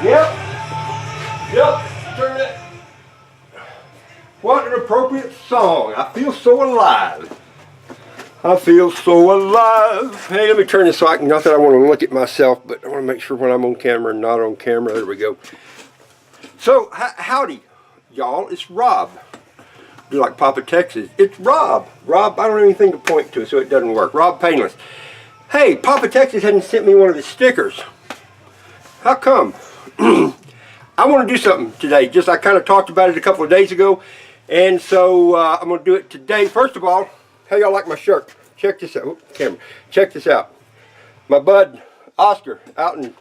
Yep. Turn it. What an appropriate song. I feel so alive. I feel so alive. Hey, let me turn this so I can, not that I want to look at myself, but I want to make sure when I'm on camera and not on camera. There we go. So, howdy, y'all. It's Rob. Do like Papa Texas. It's Rob. Rob, I don't have anything to point to, so it doesn't work. Rob Painless. Hey, Papa Texas hadn't sent me one of his stickers. How come? I want to do something today. Just I kind of talked about it a couple of days ago, and so I'm going to do it today. First of all, how y'all like my shirt? Check this out. Oops, camera. Check this out. My bud Oscar out in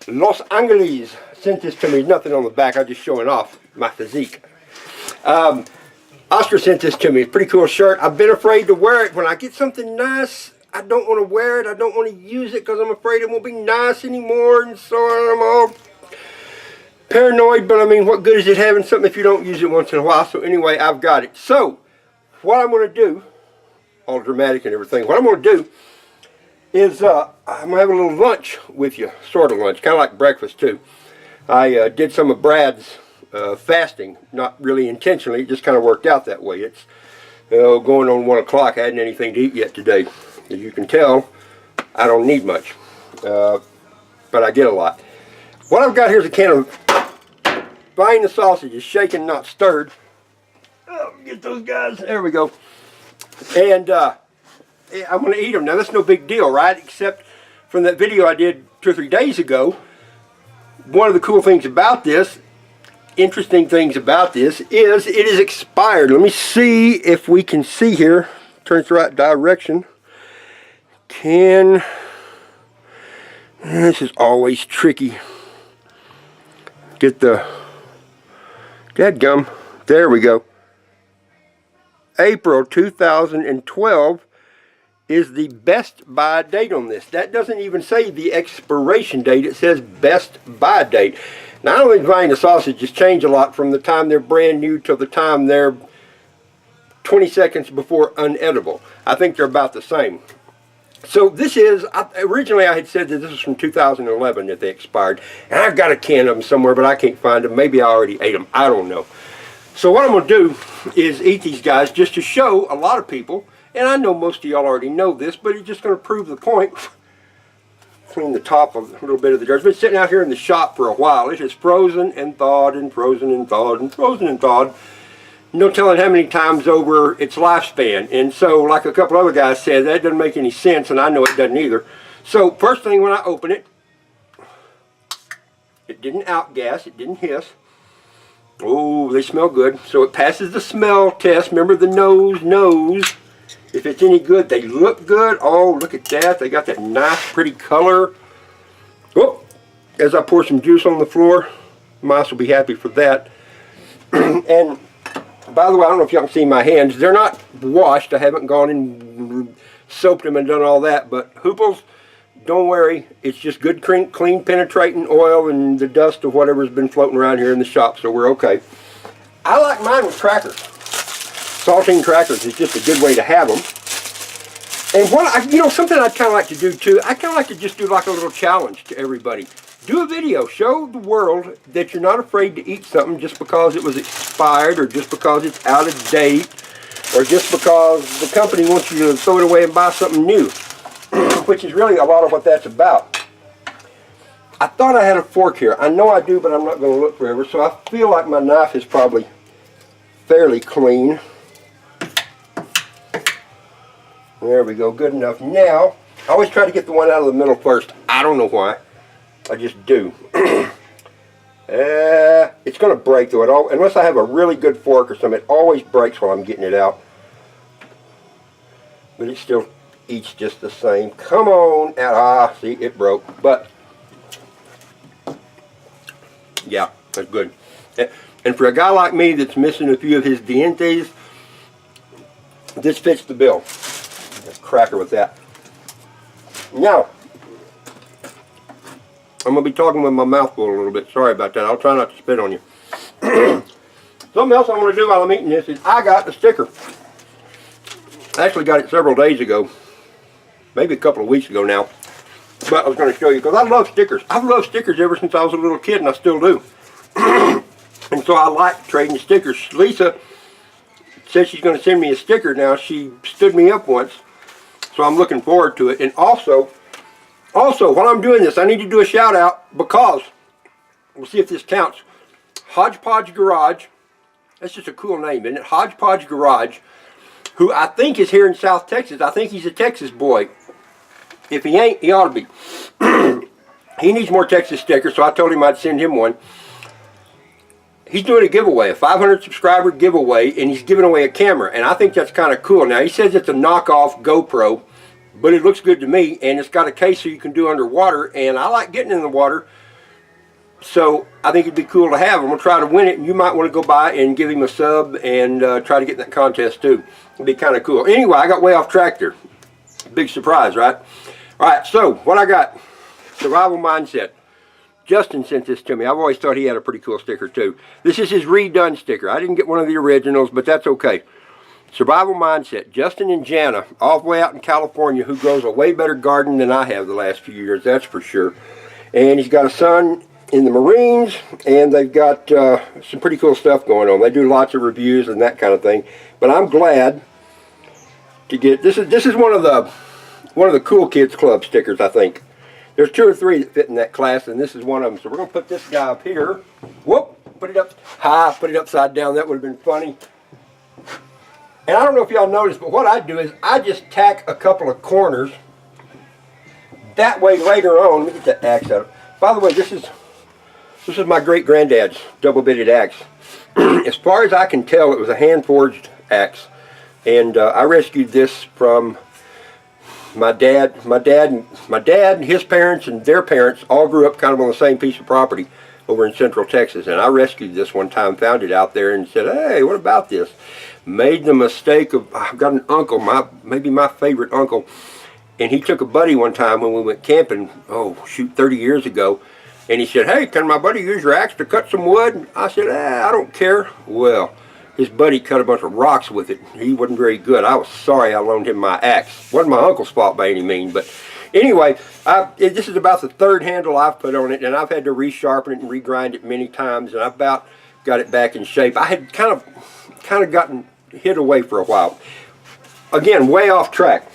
Los Angeles sent this to me. Nothing on the back. I'm just showing off my physique. Oscar sent this to me. It's a pretty cool shirt. I've been afraid to wear it. When I get something nice, I don't want to wear it. I don't want to use it because I'm afraid it won't be nice anymore. And so I'm all paranoid. But I mean, what good is it having something if you don't use it once in a while? So anyway, I've got it. So what I'm going to do, all dramatic and everything, what I'm going to do is I'm going to have a little lunch with you. Sort of lunch. Kind of like breakfast too. I did some of Brad's fasting. Not really intentionally. It just kind of worked out that way. It's going on 1 o'clock. I hadn't anything to eat yet today. As you can tell, I don't need much, but I get a lot. What I've got here is a can of Vienna Sausages, shaken, not stirred. Oh, get those guys. There we go. And I'm going to eat them. Now, that's no big deal, right? Except from that video I did 2 or 3 days ago, one of the cool things about this, interesting things about this, is it is expired. Let me see if we can see here. Turn it the right direction. This is always tricky. Get the dadgum. There we go. April 2012 is the best buy date on this. That doesn't even say the expiration date. It says best buy date. Now, I don't think Vienna sausages change a lot from the time they're brand new to the time they're 20 seconds before unedible. I think they're about the same. So this is, originally I had said that this was from 2011 that they expired. And I've got a can of them somewhere, but I can't find them. Maybe I already ate them. I don't know. So what I'm going to do is eat these guys just to show a lot of people, and I know most of y'all already know this, but it's just going to prove the point. Clean the top of a little bit of the dirt. It's been sitting out here in the shop for a while. It is frozen and thawed and frozen and thawed and frozen and thawed. No telling how many times over its lifespan. And so, like a couple other guys said, that doesn't make any sense, and I know it doesn't either. So, first thing when I open it, it didn't outgas, it didn't hiss. Oh, they smell good. So it passes the smell test. Remember the nose. If it's any good, they look good. Oh, look at that. They got that nice, pretty color. Whoop. As I pour some juice on the floor, mice will be happy for that. And by the way, I don't know if y'all can see my hands. They're not washed. I haven't gone and soaped them and done all that. But Hooples, don't worry. It's just good, clean, penetrating oil and the dust of whatever's been floating around here in the shop. So we're okay. I like mine with crackers. Saltine crackers is just a good way to have them. And something I'd kind of like to do too, I kind of like to just do like a little challenge to everybody. Do a video, show the world that you're not afraid to eat something just because it was expired, or just because it's out of date, or just because the company wants you to throw it away and buy something new, which is really a lot of what that's about. I thought I had a fork here. I know I do, but I'm not going to look forever, so I feel like my knife is probably fairly clean. There we go, good enough. Now, I always try to get the one out of the middle first. I don't know why. I just do. It's going to break though. Unless I have a really good fork or something, it always breaks while I'm getting it out. But it still eats just the same. Come on out. See, it broke. But, yeah, that's good. And for a guy like me that's missing a few of his dientes, this fits the bill. A cracker with that. Now, I'm going to be talking with my mouth full a little bit. Sorry about that. I'll try not to spit on you. Something else I want to do while I'm eating this is I got the sticker. I actually got it several days ago. Maybe a couple of weeks ago now. But I was going to show you, because I love stickers. I've loved stickers ever since I was a little kid, and I still do. And so I like trading stickers. Lisa says she's going to send me a sticker now. She stood me up once, so I'm looking forward to it. And also, while I'm doing this, I need to do a shout out, because, we'll see if this counts, Hodgepodge Garage, that's just a cool name, isn't it? Hodgepodge Garage, who I think is here in South Texas. I think he's a Texas boy. If he ain't, he ought to be. He needs more Texas stickers, so I told him I'd send him one. He's doing a giveaway, a 500 subscriber giveaway, and he's giving away a camera, and I think that's kind of cool. Now, he says it's a knockoff GoPro, but it looks good to me, and it's got a case so you can do underwater, and I like getting in the water, so I think it'd be cool to have. I'm going to try to win it, and you might want to go by and give him a sub and try to get in that contest too. It'd be kind of cool. Anyway, I got way off track there. Big surprise, right? All right, so what I got, Survival Mindset. Justin sent this to me. I've always thought he had a pretty cool sticker too. This is his redone sticker. I didn't get one of the originals, but that's okay. Survival Mindset. Justin and Jana, all the way out in California, who grows a way better garden than I have the last few years, that's for sure. And he's got a son in the Marines, and they've got some pretty cool stuff going on. They do lots of reviews and that kind of thing. But I'm glad to get this is one of the Cool Kids Club stickers, I think. There's 2 or 3 that fit in that class, and this is one of them. So we're going to put this guy up here. Whoop! Put it up high, put it upside down. That would have been funny. And I don't know if y'all noticed, but what I do is I just tack a couple of corners. That way later on, let me get that axe out. By the way, this is my great-granddad's double-bitted axe. As far as I can tell, it was a hand-forged axe. And I rescued this from my dad and his parents and their parents all grew up kind of on the same piece of property over in Central Texas. And I rescued this one time, found it out there, and said, hey, what about this? Made the mistake of, I've got an uncle, maybe my favorite uncle, and he took a buddy one time when we went camping, 30 years ago, and he said, hey, can my buddy use your axe to cut some wood? And I said, I don't care. Well, his buddy cut a bunch of rocks with it. He wasn't very good. I was sorry I loaned him my axe. Wasn't my uncle's fault by any means, but anyway, this is about the 3rd handle I've put on it, and I've had to resharpen it and regrind it many times, and I've about got it back in shape. I had kind of gotten hid away for a while. Again, way off track.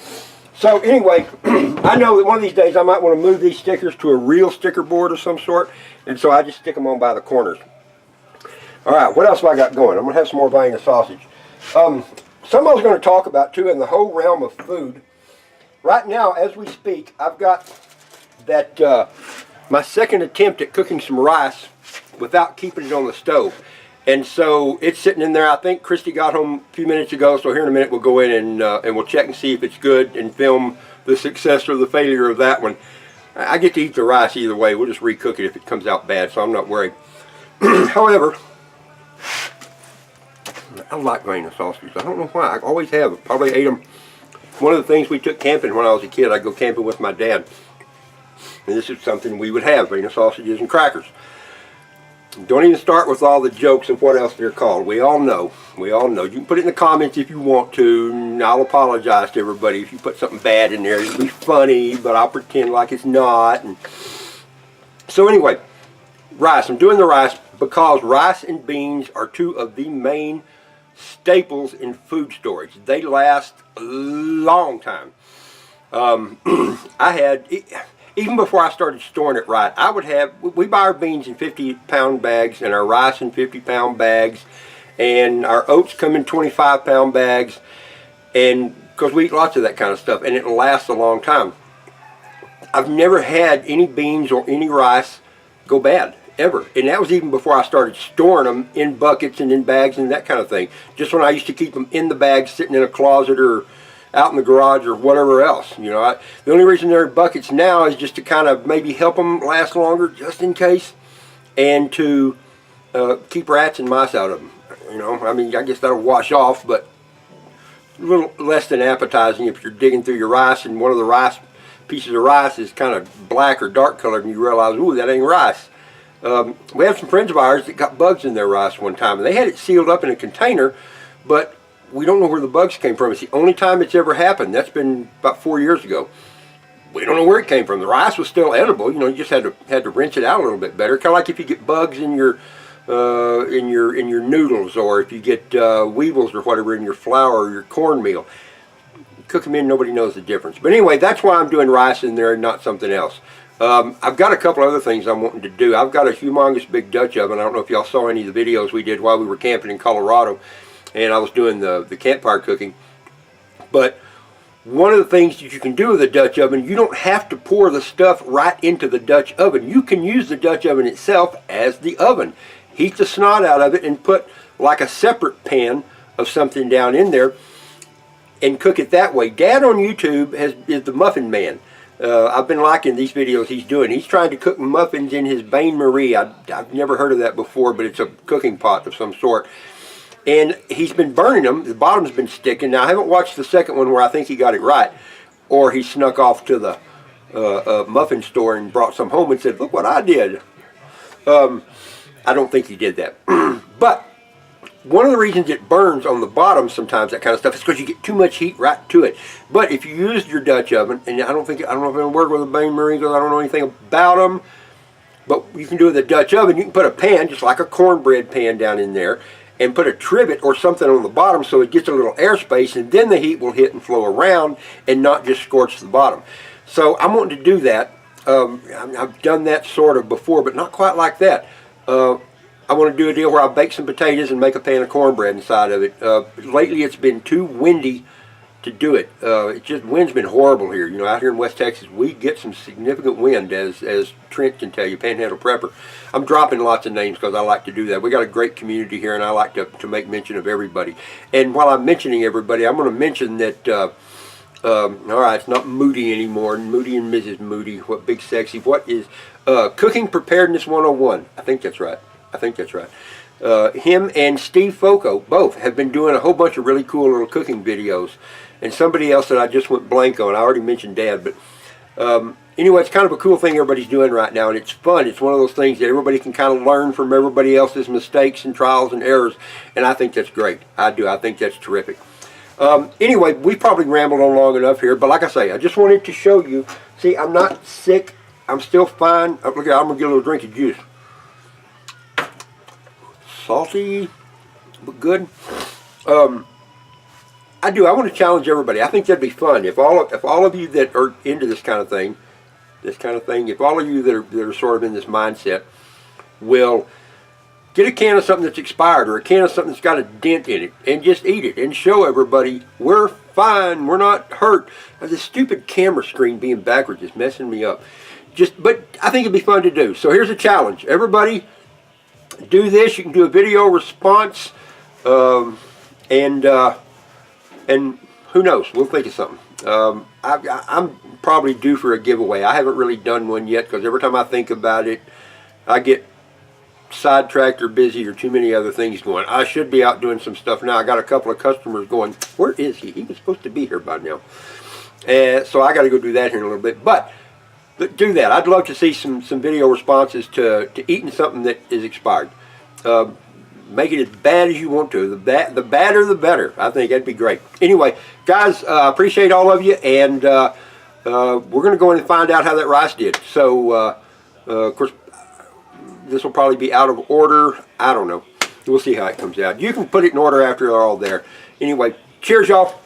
So anyway, I know that one of these days I might want to move these stickers to a real sticker board of some sort, and so I just stick them on by the corners. All right, what else have I got going? I'm going to have some more Vienna sausage. Something I was going to talk about too in the whole realm of food. Right now, as we speak, I've got that my second attempt at cooking some rice without keeping it on the stove. And so it's sitting in there. I think Christy got home a few minutes ago, so here in a minute we'll go in and we'll check and see if it's good and film the success or the failure of that one. I get to eat the rice either way. We'll just recook it if it comes out bad, so I'm not worried. However, I like Vienna sausages. I don't know why. I always have. I probably ate them. One of the things we took camping when I was a kid, I'd go camping with my dad. And this is something we would have, Vienna sausages and crackers. Don't even start with all the jokes of what else they're called. We all know. We all know. You can put it in the comments if you want to, and I'll apologize to everybody if you put something bad in there. It'll be funny, but I'll pretend like it's not. And so anyway, rice. I'm doing the rice because rice and beans are 2 of the main staples in food storage. They last a long time. I had, even before I started storing it right, I would have, we buy our beans in 50-pound bags and our rice in 50-pound bags, and our oats come in 25-pound bags, and because we eat lots of that kind of stuff, and it lasts a long time. I've never had any beans or any rice go bad, ever. And that was even before I started storing them in buckets and in bags and that kind of thing. Just when I used to keep them in the bags sitting in a closet or out in the garage or whatever else. You know, the only reason they're in buckets now is just to kind of maybe help them last longer, just in case, and to keep rats and mice out of them. You know, I mean, I guess that'll wash off, but a little less than appetizing if you're digging through your rice and one of the pieces of rice is kind of black or dark colored and you realize, ooh, that ain't rice. We have some friends of ours that got bugs in their rice one time, and they had it sealed up in a container, but we don't know where the bugs came from. It's the only time it's ever happened. That's been about 4 years ago. We don't know where it came from. The rice was still edible. You know, you just had to rinse it out a little bit better. Kind of like if you get bugs in your noodles, or if you get weevils or whatever in your flour or your cornmeal. Cook them in, nobody knows the difference. But anyway, that's why I'm doing rice in there and not something else. I've got a couple other things I'm wanting to do. I've got a humongous big Dutch oven. I don't know if y'all saw any of the videos we did while we were camping in Colorado, and I was doing the campfire cooking. But one of the things that you can do with a Dutch oven, you don't have to pour the stuff right into the Dutch oven. You can use the Dutch oven itself as the oven. Heat the snot out of it and put like a separate pan of something down in there and cook it that way. Dad on YouTube is the Muffin Man. I've been liking these videos he's doing. He's trying to cook muffins in his bain-marie. I've never heard of that before, but it's a cooking pot of some sort. And he's been burning them. The bottom's been sticking. Now, I haven't watched the second one where I think he got it right. Or he snuck off to the muffin store and brought some home and said, look what I did. I don't think he did that. But one of the reasons it burns on the bottom sometimes, that kind of stuff, is because you get too much heat right to it. But if you used your Dutch oven, and I don't know if I'm going to work with a bain-marie because I don't know anything about them, but you can do it with a Dutch oven. You can put a pan, just like a cornbread pan down in there, and put a trivet or something on the bottom so it gets a little airspace, and then the heat will hit and flow around and not just scorch the bottom. So I'm wanting to do that. I've done that sort of before, but not quite like that. I want to do a deal where I bake some potatoes and make a pan of cornbread inside of it. Lately it's been too windy to do it. Wind's been horrible here. You know, out here in West Texas, we get some significant wind, as Trent can tell you, Panhandle Prepper. I'm dropping lots of names because I like to do that. We got a great community here, and I like to make mention of everybody. And while I'm mentioning everybody, I'm going to mention that, all right, it's not Moody anymore. Moody and Mrs. Moody, what big sexy. What is Cooking Preparedness 101? I think that's right. Him and Steve Foco both have been doing a whole bunch of really cool little cooking videos. And somebody else that I just went blank on, I already mentioned Dad, but anyway, it's kind of a cool thing everybody's doing right now, and it's fun. It's one of those things that everybody can kind of learn from everybody else's mistakes and trials and errors, and I think that's great. I do. I think that's terrific. Anyway, we probably rambled on long enough here, but like I say, I just wanted to show you. See, I'm not sick. I'm still fine. Look at, I'm going to get a little drink of juice. Salty, but good. I want to challenge everybody. I think that'd be fun if all of you that are into this kind of thing, if all of you that are sort of in this mindset will get a can of something that's expired or a can of something that's got a dent in it and just eat it and show everybody we're fine, we're not hurt. This stupid camera screen being backwards is messing me up. But I think it'd be fun to do. So here's a challenge. Everybody, do this. You can do a video response, and who knows? We'll think of something. I'm probably due for a giveaway. I haven't really done one yet because every time I think about it, I get sidetracked or busy or too many other things going. I should be out doing some stuff now. I got a couple of customers going, where is he? He was supposed to be here by now. So I got to go do that here in a little bit. But do that. I'd love to see some video responses to eating something that is expired. Make it as bad as you want to. The badder the better. I think that'd be great. Anyway, guys, I appreciate all of you, and we're going to go in and find out how that rice did. So, of course, this will probably be out of order. I don't know. We'll see how it comes out. You can put it in order after they're all there. Anyway, cheers, y'all.